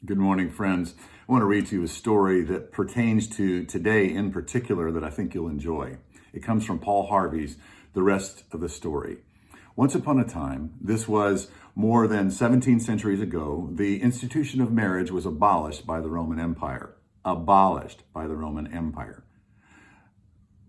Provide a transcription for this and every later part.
Good morning, friends. I want to read to you a story that pertains to today in particular that I think you'll enjoy. It comes from Paul Harvey's The Rest of the Story. Once upon a time, this was more than 17 centuries ago, the institution of marriage was abolished by the Roman Empire. Abolished by the Roman Empire.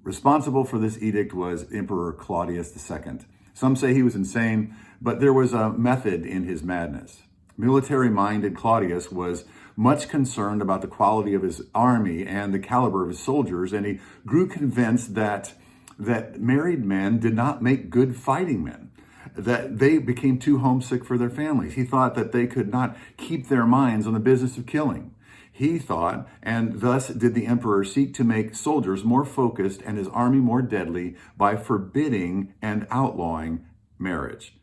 Responsible for this edict was Emperor Claudius II. Some say he was insane, but there was a method in his madness. Military-minded Claudius was much concerned about the quality of his army and the caliber of his soldiers, and he grew convinced that married men did not make good fighting men, that they became too homesick for their families. He thought that they could not keep their minds on the business of killing. He thought, and thus did the emperor seek to make soldiers more focused and his army more deadly by forbidding and outlawing marriage.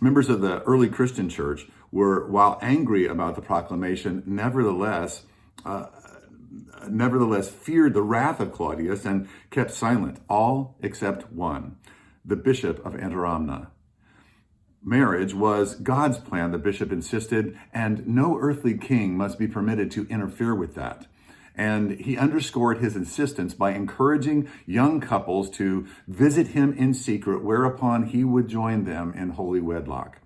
Members of the early Christian church were, while angry about the proclamation, nevertheless feared the wrath of Claudius and kept silent, all except one, the bishop of Interamna. Marriage was God's plan, the bishop insisted, and no earthly king must be permitted to interfere with that. And he underscored his insistence by encouraging young couples to visit him in secret, whereupon he would join them in holy wedlock.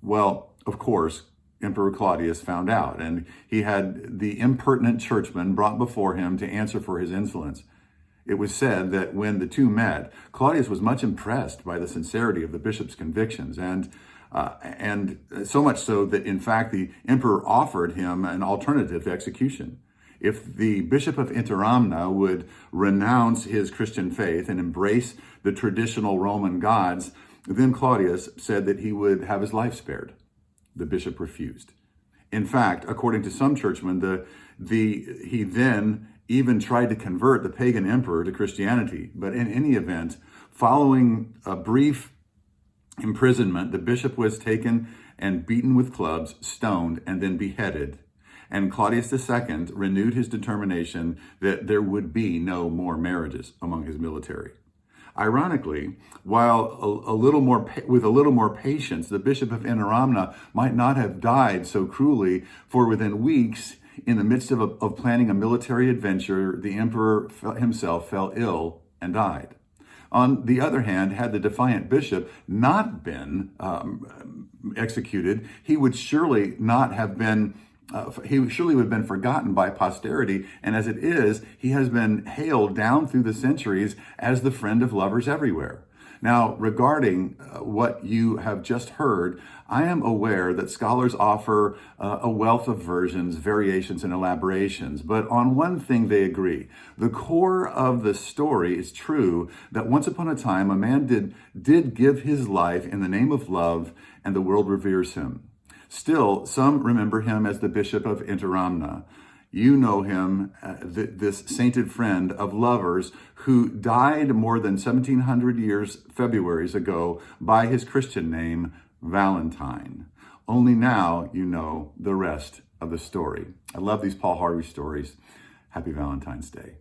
Well, of course, Emperor Claudius found out, and he had the impertinent churchman brought before him to answer for his insolence. It was said that when the two met, Claudius was much impressed by the sincerity of the bishop's convictions, and so much so that, in fact, the emperor offered him an alternative to execution. If the bishop of Interamna would renounce his Christian faith and embrace the traditional Roman gods, then Claudius said that he would have his life spared. The bishop refused. In fact, according to some churchmen, he then even tried to convert the pagan emperor to Christianity. But in any event, following a brief imprisonment, the bishop was taken and beaten with clubs, stoned, and then beheaded. And Claudius II renewed his determination that there would be no more marriages among his military. Ironically, while with a little more patience, the bishop of Interamna might not have died so cruelly, for within weeks, in the midst of planning a military adventure, the emperor himself fell ill and died. On the other hand, had the defiant bishop not been executed, he would surely not have been he surely would have been forgotten by posterity, and as it is, he has been hailed down through the centuries as the friend of lovers everywhere. Now, regarding what you have just heard, I am aware that scholars offer a wealth of versions, variations, and elaborations, but on one thing they agree. The core of the story is true, that once upon a time, a man did give his life in the name of love, and the world reveres him. Still, some remember him as the bishop of Interamna. You know him, this sainted friend of lovers who died more than 1700 Februaries ago by his Christian name, Valentine. Only now you know the rest of the story. I love these Paul Harvey stories. Happy Valentine's Day.